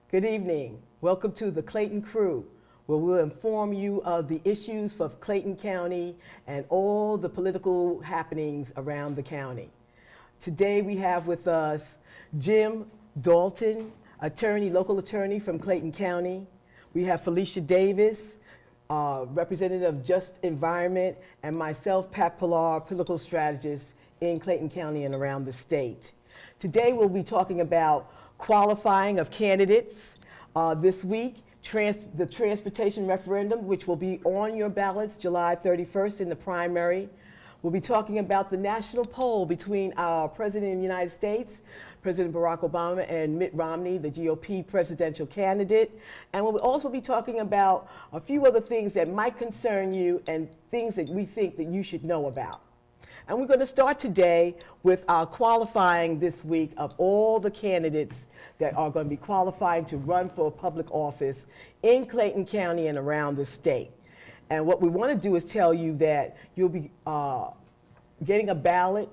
Good evening. Welcome to the Clayton Crew, where we'll inform you of the issues for Clayton County and all the political happenings around the county. Today we have with us Jim Dalton, local attorney from Clayton County. We have Felicia Davis, representative of Just Environment, and myself, Pat Pillar, political strategist in Clayton County and around the state. Today we'll be talking about qualifying of candidates this week, the transportation referendum, which will be on your ballots July 31st in the primary. We'll be talking about the national poll between our President of the United States, President Barack Obama, and Mitt Romney, the GOP presidential candidate. And we'll also be talking about a few other things that might concern you and things that we think that you should know about. And we're going to start today with our qualifying this week of all the candidates that are going to be qualifying to run for public office in Clayton County and around the state. And what we want to do is tell you that you'll be getting a ballot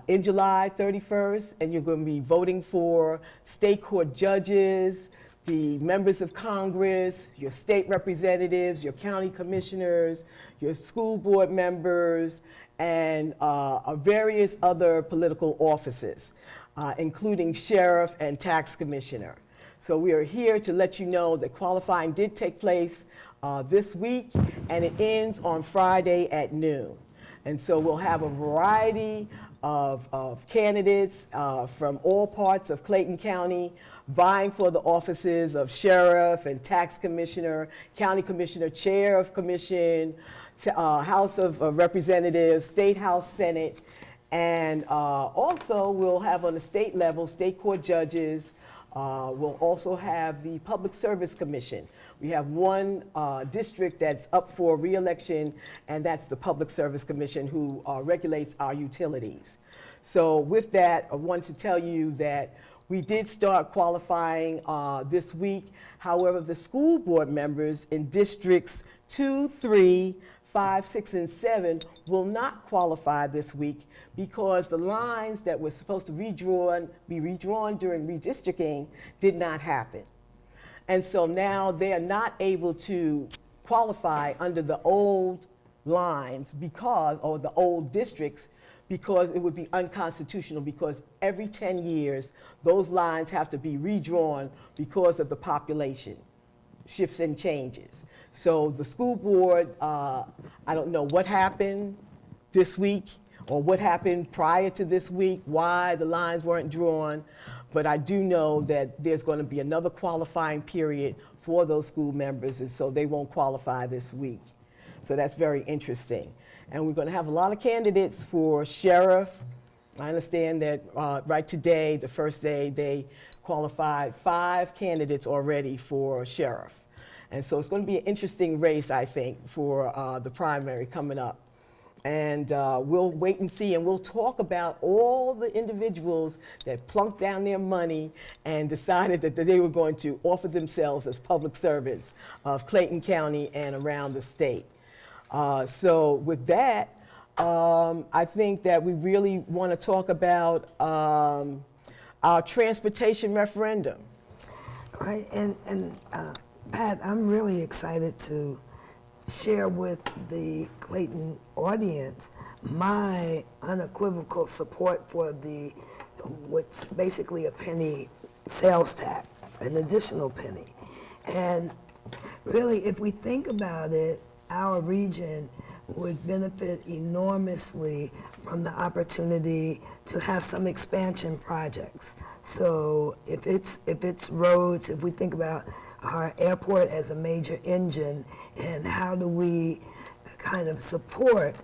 in July 31st, and you're going to be voting for state court judges, the members of Congress, your state representatives, your county commissioners, your school board members, and various other political offices, including sheriff and tax commissioner. So we are here to let you know that qualifying did take place this week, and it ends on Friday at noon. And so we'll have a variety of candidates from all parts of Clayton County vying for the offices of sheriff and tax commissioner, county commissioner, chair of commission, House of Representatives, State House, Senate, and also we'll have on the state level, state court judges. We'll also have the Public Service Commission. We have one district that's up for re-election, and that's the Public Service Commission, who regulates our utilities. So with that, I want to tell you that we did start qualifying this week. However, the school board members in districts 2, 3, 5, 6, and 7 will not qualify this week because the lines that were supposed to be redrawn during redistricting did not happen. And so now they are not able to qualify under the old lines or the old districts, because it would be unconstitutional, because every 10 years those lines have to be redrawn because of the population shifts and changes. So the school board, I don't know what happened this week or what happened prior to this week, why the lines weren't drawn, but I do know that there's going to be another qualifying period for those school members, and so they won't qualify this week. So that's very interesting. And we're going to have a lot of candidates for sheriff. I understand that right today, the first day, they qualified 5 candidates already for sheriff. And so it's going to be an interesting race, I think, for the primary coming up. And we'll wait and see, and we'll talk about all the individuals that plunked down their money and decided that they were going to offer themselves as public servants of Clayton County and around the state. So with that, I think that we really want to talk about our transportation referendum. Right, and Pat, I'm really excited to share with the Clayton audience my unequivocal support for what's basically a penny sales tax, an additional penny. And really, if we think about it, our region would benefit enormously from the opportunity to have some expansion projects. So if it's roads, if we think about our airport as a major engine, and how do we kind of support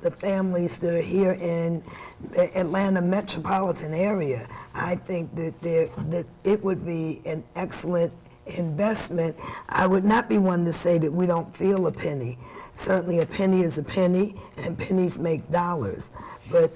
the families that are here in the Atlanta metropolitan area. I think that it would be an excellent investment. I would not be one to say that we don't feel a penny. Certainly a penny is a penny, and pennies make dollars. But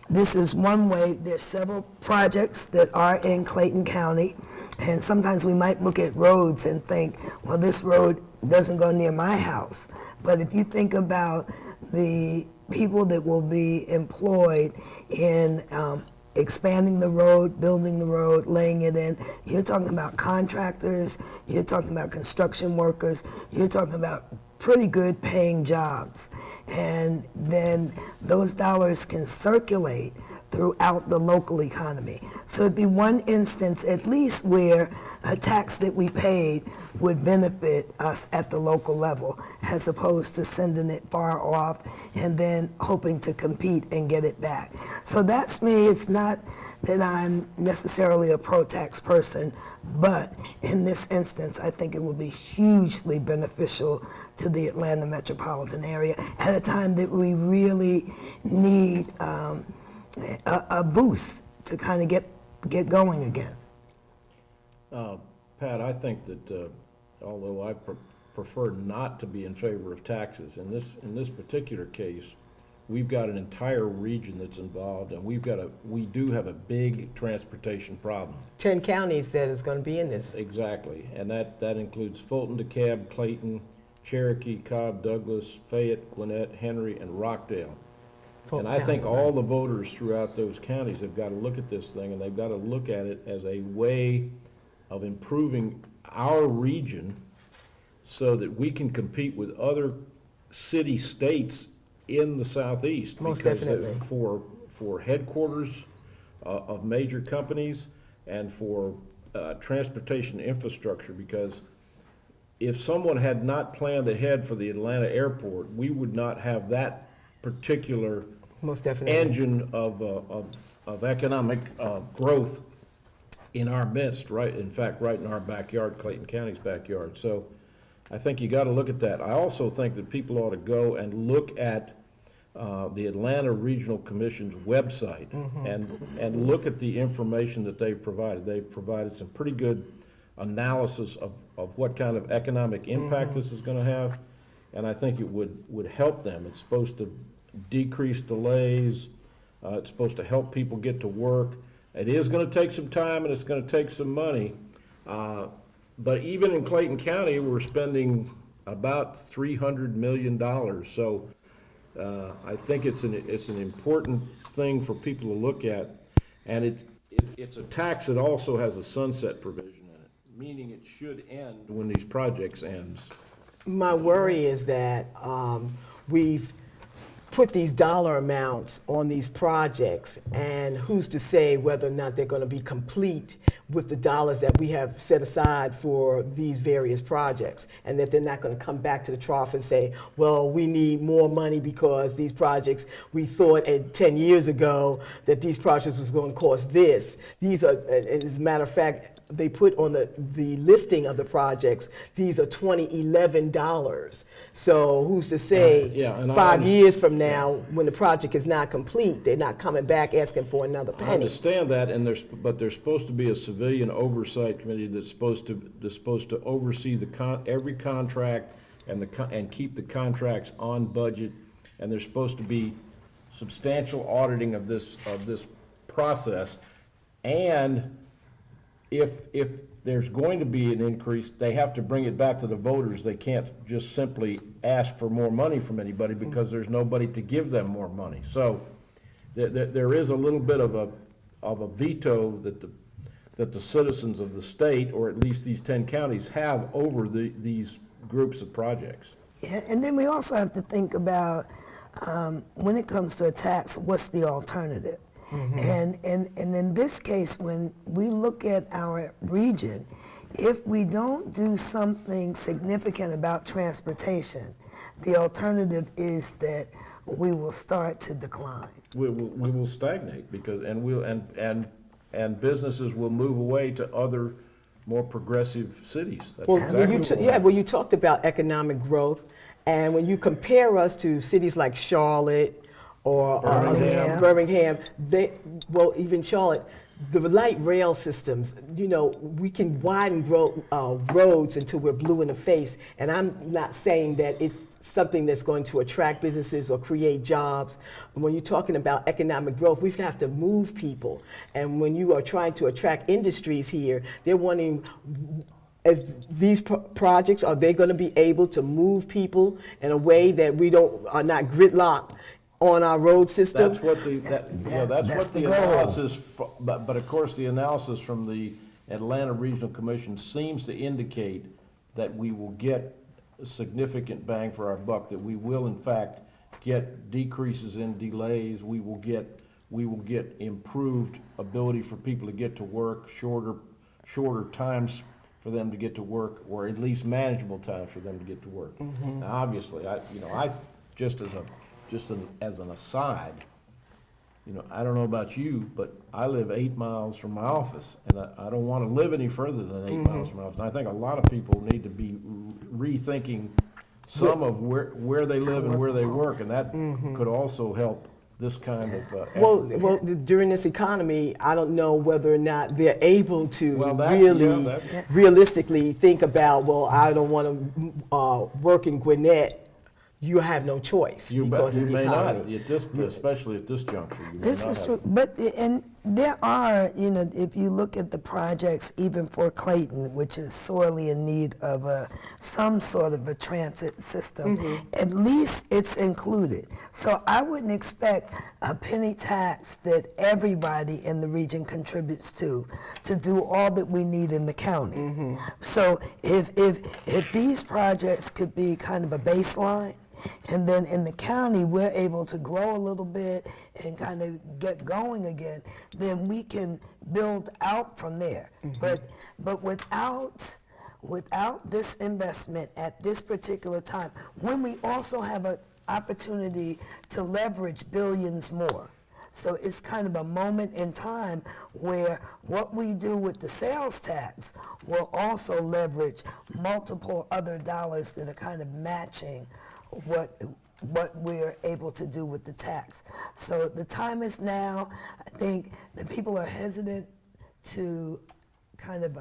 this is one way. There's several projects that are in Clayton County, and sometimes we might look at roads and think, well, this road doesn't go near my house. But if you think about the people that will be employed in expanding the road, building the road, laying it in, you're talking about contractors, you're talking about construction workers, you're talking about pretty good paying jobs. And then those dollars can circulate throughout the local economy. So it'd be one instance at least where a tax that we paid would benefit us at the local level, as opposed to sending it far off and then hoping to compete and get it back. So that's me. It's not that I'm necessarily a pro-tax person, but in this instance, I think it will be hugely beneficial to the Atlanta metropolitan area at a time that we really need a boost to kind of get going again. Pat, I think that although I prefer not to be in favor of taxes, in this particular case, we've got an entire region that's involved, and we do have a big transportation problem. 10 counties that is going to be in this. Exactly, and that includes Fulton, DeKalb, Clayton, Cherokee, Cobb, Douglas, Fayette, Gwinnett, Henry, and Rockdale. Fulton And I think County, all the voters throughout those counties have got to look at this thing, and they've got to look at it as a way of improving our region so that we can compete with other city-states in the southeast. Most Because definitely. For headquarters of major companies and for transportation infrastructure, because if someone had not planned ahead for the Atlanta airport, we would not have that particular Most definitely. engine of economic growth in our midst, right, in fact, right in our backyard, Clayton County's backyard. So I think you got to look at that. I also think that people ought to go and look at the Atlanta Regional Commission's website and look at the information that they've provided. They've provided some pretty good analysis of what kind of economic impact this is going to have, and I think it would help them. It's supposed to decrease delays. It's supposed to help people get to work. It is going to take some time and it's going to take some money. But even in Clayton County, we're spending about $300 million. So I think it's an important thing for people to look at. And it's a tax that also has a sunset provision in it, meaning it should end when these projects ends. My worry is that we've put these dollar amounts on these projects, and who's to say whether or not they're going to be complete with the dollars that we have set aside for these various projects, and that they're not going to come back to the trough and say, well, we need more money because these projects, we thought 10 years ago that these projects was going to cost this. These are, as a matter of fact, they put on the listing of the projects, these are 2011 dollars. So who's to say and 5 years from now, when the project is not complete, they're not coming back asking for another I penny. understand that, but there's supposed to be a civilian oversight committee that's supposed to oversee every contract and keep the contracts on budget, and there's supposed to be substantial auditing of this process. And if there's going to be an increase, they have to bring it back to the voters. They can't just simply ask for more money from anybody because there's nobody to give them more money. So there is a little bit of a veto that the citizens of the state, or at least these 10 counties, have over these groups of projects. Yeah, and then we also have to think about when it comes to a tax, what's the alternative? And in this case, when we look at our region, if we don't do something significant about transportation, the alternative is that we will start to decline. We will stagnate because and businesses will move away to other more progressive cities. That's Well, exactly you talked about economic growth, And when you compare us to cities like Charlotte or Birmingham. Birmingham, even Charlotte, the light rail systems, we can widen roads until we're blue in the face. And I'm not saying that it's something that's going to attract businesses or create jobs. When you're talking about economic growth, we have to move people. And when you are trying to attract industries here, they're wanting, as these projects, are they going to be able to move people in a way that we are not gridlocked on our road system? That's what the goal. analysis, but of course, the analysis from the Atlanta Regional Commission seems to indicate that we will get a significant bang for our buck, that we will in fact get decreases in delays, we will get improved ability for people to get to work, shorter times for them to get to work, or at least manageable times for them to get to work. Now, obviously, I just as an aside, I don't know about you, but I live 8 miles from my office, and I don't want to live any further than 8 miles from my office. And I think a lot of people need to be rethinking some of where they live and where they work, and that could also help this kind of effort. Well, during this economy, I don't know whether or not they're able to realistically think about, well, I don't want to work in Gwinnett. You have no choice because of the may not, economy. especially at this juncture. This is true, but and there are, if you look at the projects, even for Clayton, which is sorely in need of some sort of a transit system, at least it's included. So I wouldn't expect a penny tax that everybody in the region contributes to do all that we need in the county. So if these projects could be kind of a baseline, and then in the county, we're able to grow a little bit and kind of get going again, then we can build out from there. But without this investment at this particular time, when we also have an opportunity to leverage billions more. So it's kind of a moment in time where what we do with the sales tax will also leverage multiple other dollars that are kind of matching what we're able to do with the tax. So the time is now. I think that people are hesitant to kind of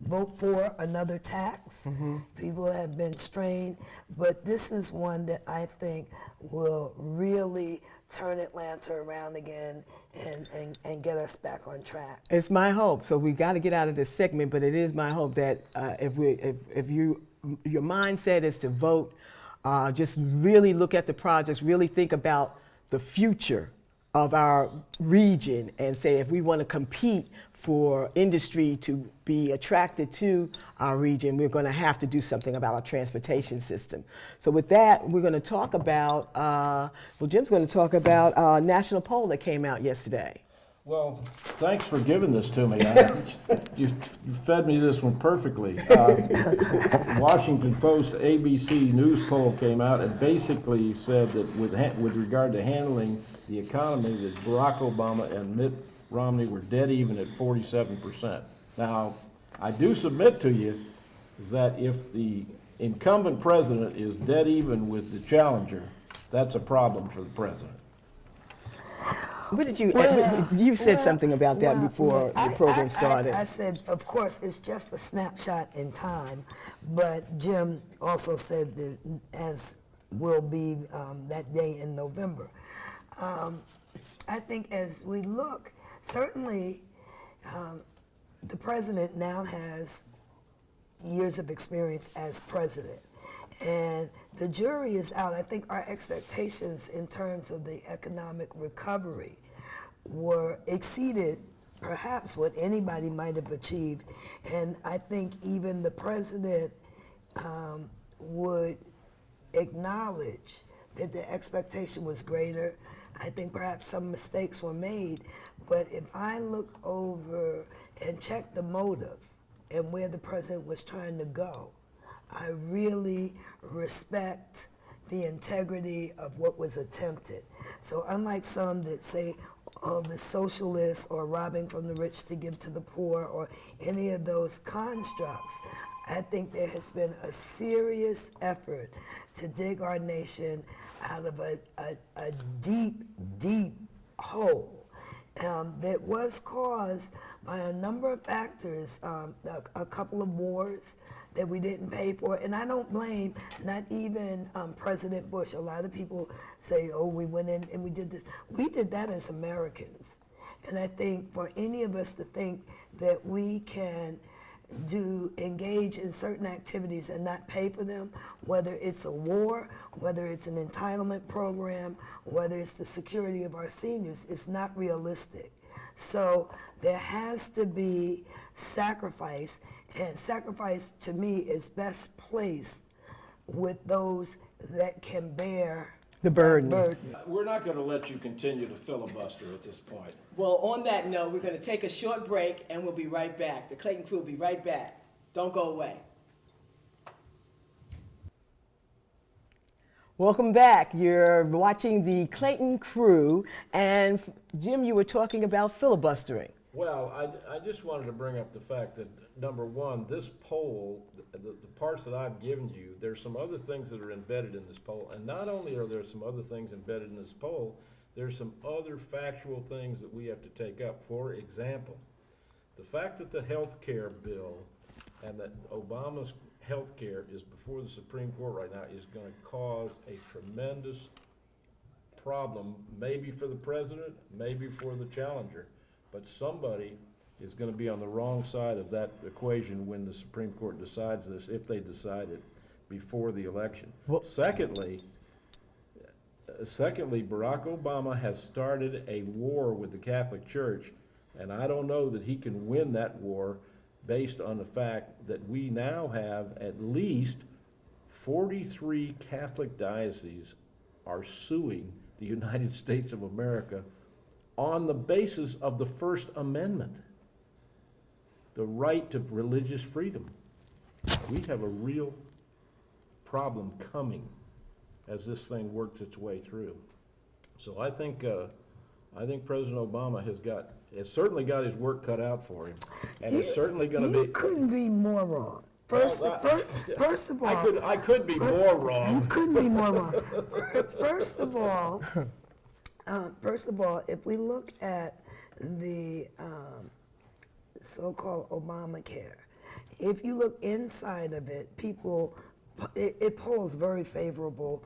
vote for another tax. People have been strained, but this is one that I think will really turn Atlanta around again and get us back on track. It's my hope. So we got to get out of this segment, but it is my hope that if your mindset is to vote, just really look at the projects, really think about the future of our region and say if we want to compete for industry to be attracted to our region, we're going to have to do something about our transportation system. So with that, we're going to talk about, Jim's going to talk about a national poll that came out yesterday. Well, thanks for giving this to me. You fed me this one perfectly. Washington Post ABC news poll came out and basically said that with regard to handling the economy, that Barack Obama and Mitt Romney were dead even at 47%. Now, I do submit to you that if the incumbent president is dead even with the challenger, that's a problem for the president. What did you said something about that before the program started. I said, of course, it's just a snapshot in time, but Jim also said that as will be that day in November. I think as we look, certainly the president now has years of experience as president. And the jury is out. I think our expectations in terms of the economic recovery were exceeded perhaps what anybody might have achieved. And I think even the president would acknowledge that the expectation was greater. I think perhaps some mistakes were made. But if I look over and check the motive and where the president was trying to go, I really respect the integrity of what was attempted. So unlike some that say, oh, the socialists or robbing from the rich to give to the poor or any of those constructs, I think there has been a serious effort to dig our nation out of a deep, deep hole that was caused by a number of factors, a couple of wars that we didn't pay for. And I don't blame not even President Bush. A lot of people say, oh, we went in and we did this. We did that as Americans. And I think for any of us to think that we can engage in certain activities and not pay for them, whether it's a war, whether it's an entitlement program, whether it's the security of our seniors, it's not realistic. So there has to be sacrifice, and sacrifice to me is best placed with those that can bear The burden. We're not going to let you continue to filibuster at this point. Well, on that note, we're going to take a short break and we'll be right back. The Clayton Crew will be right back. Don't go away. Welcome back. You're watching the Clayton Crew, and Jim, you were talking about filibustering. Well, I just wanted to bring up the fact that, number one, this poll, the parts that I've given you, there's some other things that are embedded in this poll. And not only are there some other things embedded in this poll, there's some other factual things that we have to take up. For example, the fact that the health care bill and that Obama's health care is before the Supreme Court right now is going to cause a tremendous problem, maybe for the president, maybe for the challenger. But somebody is going to be on the wrong side of that equation when the Supreme Court decides this, if they decide it before the election. Well, Secondly, Barack Obama has started a war with the Catholic Church, and I don't know that he can win that war based on the fact that we now have at least 43 Catholic dioceses are suing the United States of America on the basis of the First Amendment, the right to religious freedom. We have a real problem coming as this thing works its way through. So I think President Obama has certainly got his work cut out for him, and it's certainly going to be. You couldn't be more wrong. First of all, I could be more wrong. You couldn't be more wrong. First of all, if we look at the so-called Obamacare, if you look inside of it, it polls very favorably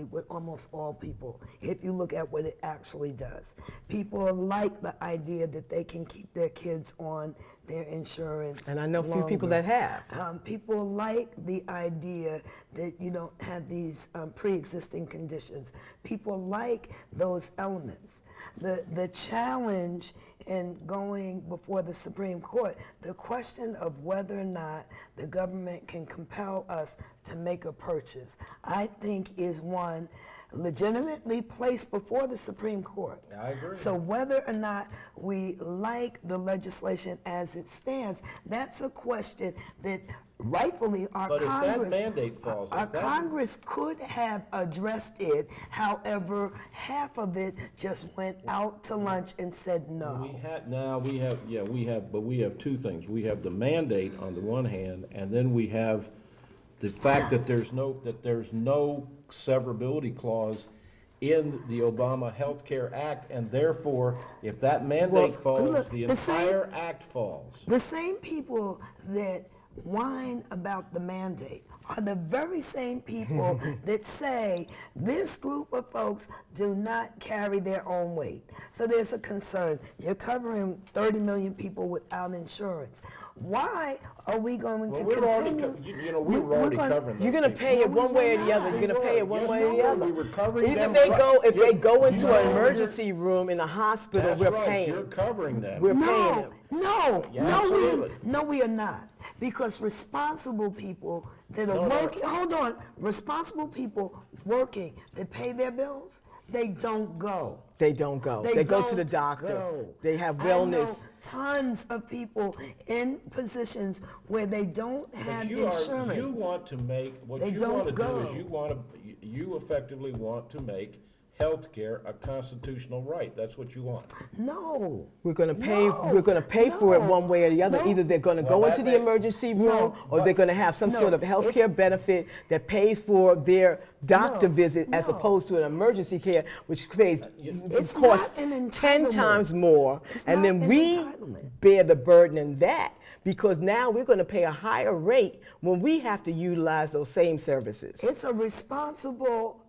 with almost all people, if you look at what it actually does. People like the idea that they can keep their kids on their insurance. And I know a few people that have. People like the idea that you don't have these pre-existing conditions. People like those elements. The challenge in going before the Supreme Court, the question of whether or not the government can compel us to make a purchase, I think is one legitimately placed before the Supreme Court. I agree. So whether or not we like the legislation as it stands, that's a question that rightfully our But if that Congress, mandate falls, our Congress could have addressed it. However, half of it just went out to lunch and said no. We have two things. We have the mandate on the one hand, and then we have the fact that there's no severability clause in the Obama Health Care Act, and therefore, if that mandate falls, look, the the entire act falls. The same people that whine about the mandate are the very same people that say this group of folks do not carry their own weight. So there's a concern. You're covering 30 million people without insurance. Why are we going to continue? We're already covering those You're going to people. pay it one way or the other. You're going to pay it one way or the other. We were covering Even them. if they go into an emergency room in a hospital, That's we're right, paying. you're covering them. We're paying them. No, we are not. Because responsible people that are working, hold on, responsible people working that pay their bills, they don't go. They don't go. They go to the don't doctor. go. They have I know wellness. tons of people in positions where they don't have insurance. You want to make, what They you don't want to do go. is you effectively want to make health care a constitutional right. That's what you want. No. We're going to pay. No, We're going to pay for it no, one way or the other. no. Either they're going to Well, go that into the may- emergency room, No, or they're going to have some no, sort of health it's- care benefit that pays for their doctor No, visit, as no. opposed to an emergency care, which pays It's costs not an 10 entitlement. times more, It's and not then an we entitlement. bear the burden in that, because now we're going to pay a higher rate when we have to utilize those same services. It's a responsible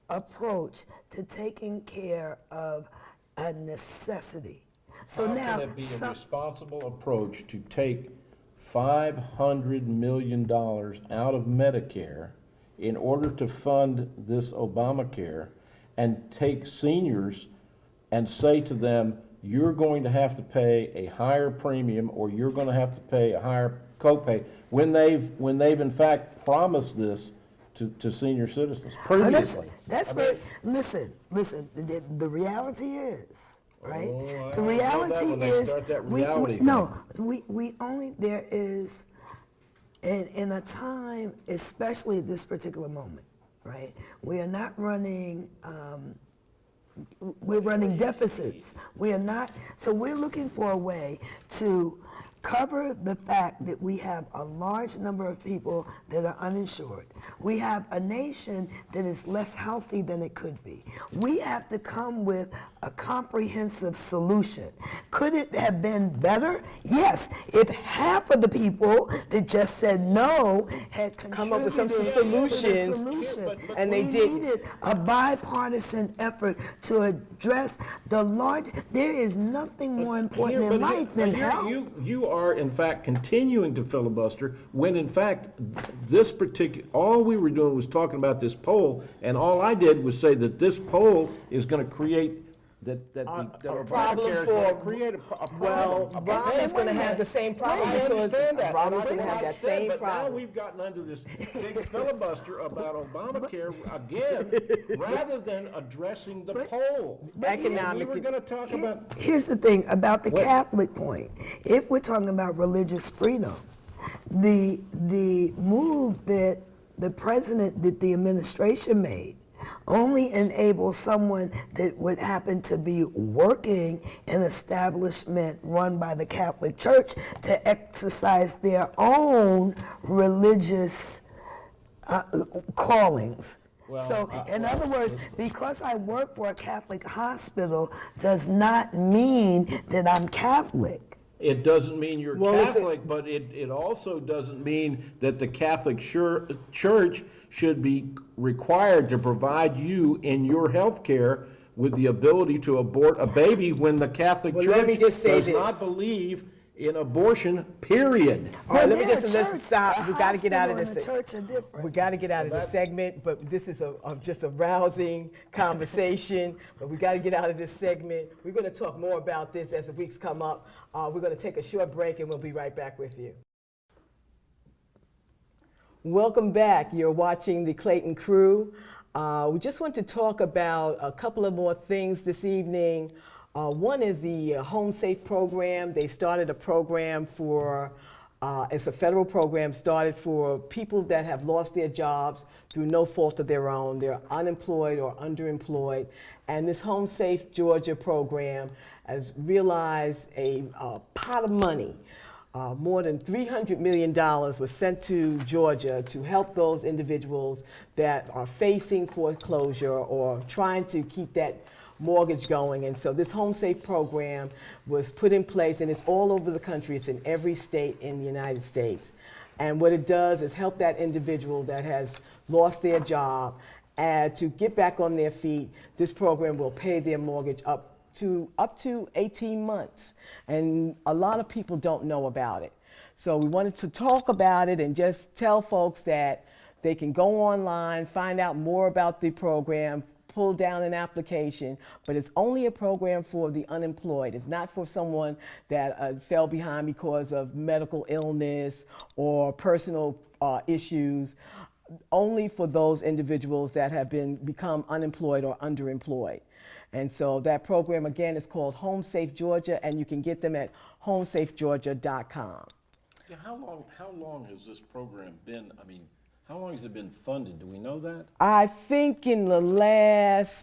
approach to taking care of a necessity. So How now, can it be a some- responsible approach to take $500 million out of Medicare in order to fund this Obamacare and take seniors and say to them, you're going to have to pay a higher premium, or you're going to have to pay a higher copay, when they've in fact promised this to senior citizens Oh, previously? that's very, listen, the reality is, right? Oh, I The don't know reality that when they is, start that we, reality no, we only, there is, in a time, especially at this particular moment, right? We are not running, we're running deficits. We are not, so we're looking for a way to cover the fact that we have a large number of people that are uninsured. We have a nation that is less healthy than it could be. We have to come with a comprehensive solution. Could it have been better? Yes, if half of the people that just said no had Come up with some contributed solutions, to the solution. and they we didn't. needed a bipartisan effort to address the large, there is nothing more important in life than health. You are in fact continuing to filibuster, when in fact this particular, all we were doing was talking about this poll, and all I did was say that this poll is going to create that the problem Obamacare is for- going to create a problem. Well, Romney's going to have the same problem, I because understand that. Romney's and going to I have that said, same but now problem. we've gotten under this big filibuster about Obamacare again, rather than addressing the poll. We Economic. were going to talk about. Here's the thing about the What? Catholic point. If we're talking about religious freedom, the move that the president, that the administration made, only enables someone that would happen to be working in an establishment run by the Catholic Church to exercise their own religious callings. Well, So, in other words, because I work for a Catholic hospital does not mean that I'm Catholic. It doesn't mean you're Well, is it- Catholic, but it also doesn't mean that the Catholic Church should be required to provide you in your health care with the ability to abort a baby when the Catholic Well, let me Church just say does this. not believe in abortion, period. All right, let me They're just a let's church. stop. A We got to get out of hospital this. and a church are different. We got to get out of this segment, but this is just a rousing conversation. But we got to get out of this segment. We're going to talk more about this as the weeks come up. We're going to take a short break, and we'll be right back with you. Welcome back. You're watching the Clayton Crew. We just want to talk about a couple of more things this evening. One is the Home Safe program. They started a program for, it's a federal program started for people that have lost their jobs through no fault of their own. They're unemployed or underemployed. And this Home Safe Georgia program has realized a pot of money. More than $300 million was sent to Georgia to help those individuals that are facing foreclosure or trying to keep that mortgage going. And so this Home Safe program was put in place, and it's all over the country. It's in every state in the United States. And what it does is help that individual that has lost their job and to get back on their feet. This program will pay their mortgage up to 18 months. And a lot of people don't know about it. So we wanted to talk about it and just tell folks that they can go online, find out more about the program, pull down an application, but it's only a program for the unemployed. It's not for someone that fell behind because of medical illness or personal issues. Only for those individuals that have become unemployed or underemployed. And so that program, again, is called Home Safe Georgia, and you can get them at homesafegeorgia.com. Yeah, how long has this program been, How long has it been funded? Do we know that? I think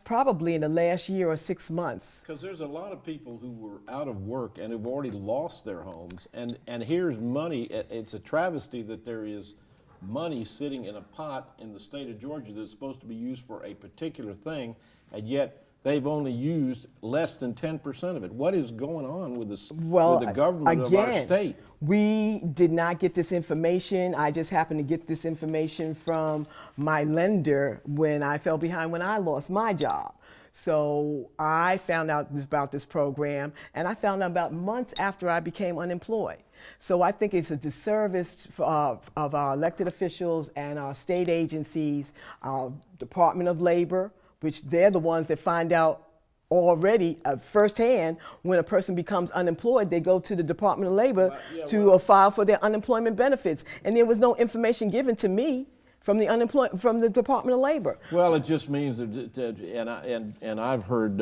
probably in the last year or 6 months. Because there's a lot of people who were out of work and have already lost their homes, and here's money. It's a travesty that there is money sitting in a pot in the state of Georgia that's supposed to be used for a particular thing, and yet they've only used less than 10% of it. What is going on with with the government of our state? We did not get this information. I just happened to get this information from my lender when I fell behind when I lost my job. So I found out about this program, and I found out about months after I became unemployed. So I think it's a disservice of our elected officials and our state agencies, our Department of Labor, which they're the ones that find out already firsthand when a person becomes unemployed. They go to the Department of Labor to file for their unemployment benefits, and there was no information given to me from the Department of Labor. Well, it just means that, and I've heard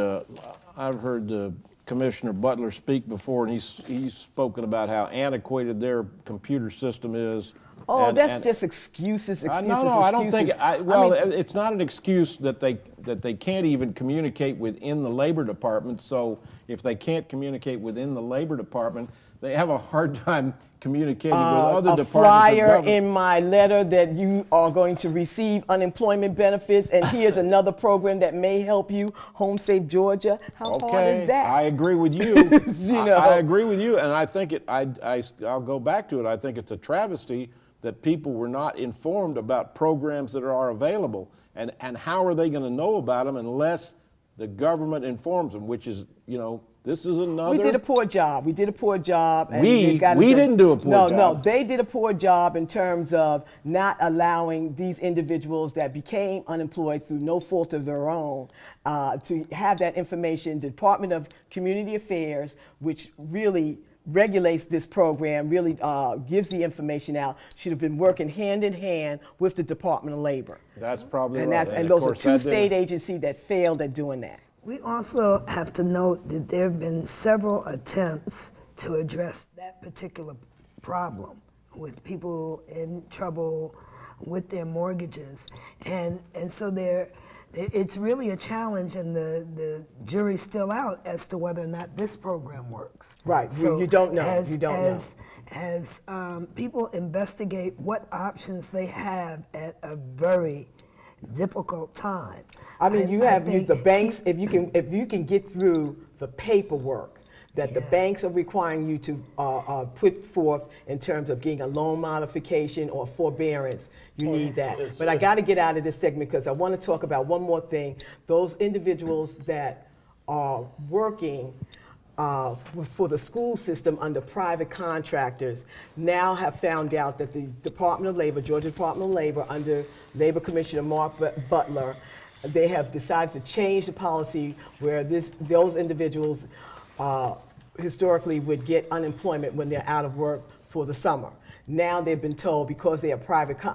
Commissioner Butler speak before, and he's spoken about how antiquated their computer system is. Oh, that's just excuses. No, I don't think. It's not an excuse that they can't even communicate within the Labor Department. So if they can't communicate within the Labor Department, they have a hard time communicating with other departments. A flyer in my letter that you are going to receive unemployment benefits, and here's another program that may help you, Home Safe Georgia. How hard is that? I agree with you. I agree with you, and I think I'll go back to it. I think it's a travesty that people were not informed about programs that are available, and how are they going to know about them unless the government informs them, which is, this is another. We did a poor job. And we didn't do a poor job. No, they did a poor job in terms of not allowing these individuals that became unemployed through no fault of their own to have that information. The Department of Community Affairs, which really regulates this program, really gives the information out, should have been working hand in hand with the Department of Labor. That's probably right. And those are two state agencies that failed at doing that. We also have to note that there have been several attempts to address that particular problem with people in trouble with their mortgages. And so it's really a challenge, and the jury's still out as to whether or not this program works. Right, So you don't know. As people investigate what options they have at a very difficult time. I mean, you have the banks. If you can get through the paperwork that the banks are requiring you to put forth in terms of getting a loan modification or forbearance, you need that. But I got to get out of this segment because I want to talk about one more thing. Those individuals that are working for the school system under private contractors now have found out that the Department of Labor, Georgia Department of Labor, under Labor Commissioner Mark Butler, they have decided to change the policy where those individuals historically would get unemployment when they're out of work for the summer. Now they've been told, because they are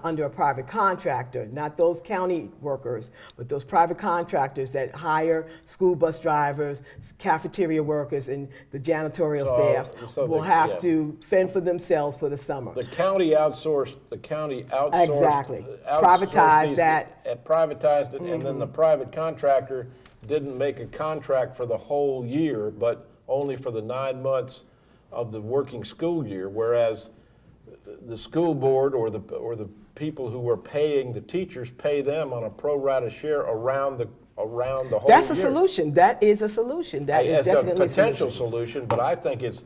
under a private contractor, not those county workers, but those private contractors that hire school bus drivers, cafeteria workers, and the janitorial staff will have to fend for themselves for the summer. The county outsourced. Exactly. Privatized that. Privatized it, and then the private contractor didn't make a contract for the whole year, but only for the 9 months of the working school year, whereas the school board or the people who are paying the teachers pay them on a pro rata share around the whole That's year. a solution. That is a solution. That is definitely a potential solution, but I think it's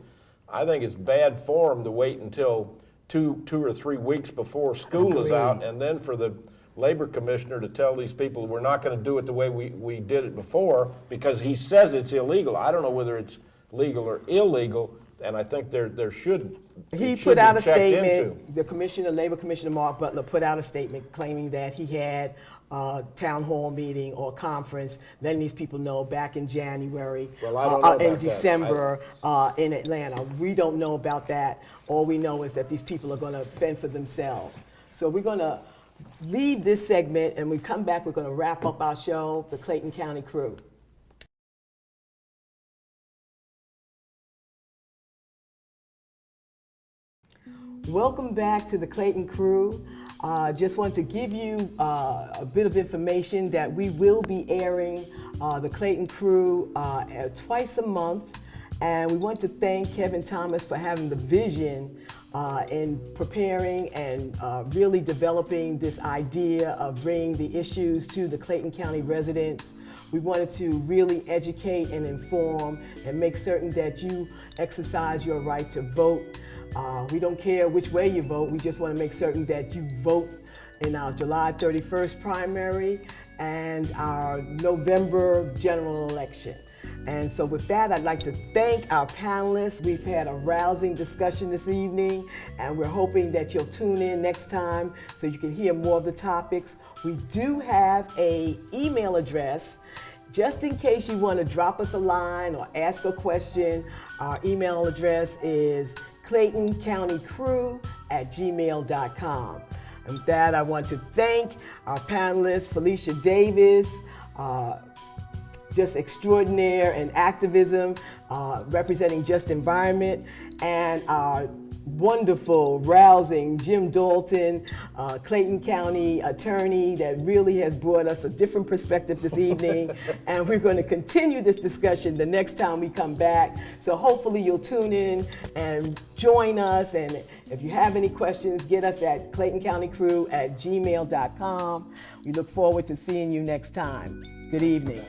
bad form to wait until two or 3 weeks before school is out, and then for the labor commissioner to tell these people we're not going to do it the way we did it before because he says it's illegal. I don't know whether it's legal or illegal, and I think there should. He put out a statement. The Labor Commissioner Mark Butler put out a statement claiming that he had a town hall meeting or conference, letting these people know back in January, well, I don't know in December in Atlanta. We don't know about that. All we know is that these people are going to fend for themselves. So we're going to leave this segment, and we come back, we're going to wrap up our show, the Clayton County Crew. Welcome back to the Clayton Crew. Just want to give you a bit of information that we will be airing the Clayton Crew twice a month. And we want to thank Kevin Thomas for having the vision in preparing and really developing this idea of bringing the issues to the Clayton County residents. We wanted to really educate and inform and make certain that you exercise your right to vote. We don't care which way you vote. We just want to make certain that you vote in our July 31st primary and our November general election. And so with that, I'd like to thank our panelists. We've had a rousing discussion this evening, and we're hoping that you'll tune in next time so you can hear more of the topics. We do have an email address, just in case you want to drop us a line or ask a question. Our email address is claytoncountycrew@gmail.com. And with that, I want to thank our panelists, Felicia Davis, just extraordinaire in activism, representing Just Environment, and our wonderful, rousing Jim Dalton, Clayton County attorney that really has brought us a different perspective this evening. And we're going to continue this discussion the next time we come back. So hopefully you'll tune in and join us. And if you have any questions, get us at claytoncountycrew@gmail.com. We look forward to seeing you next time. Good evening.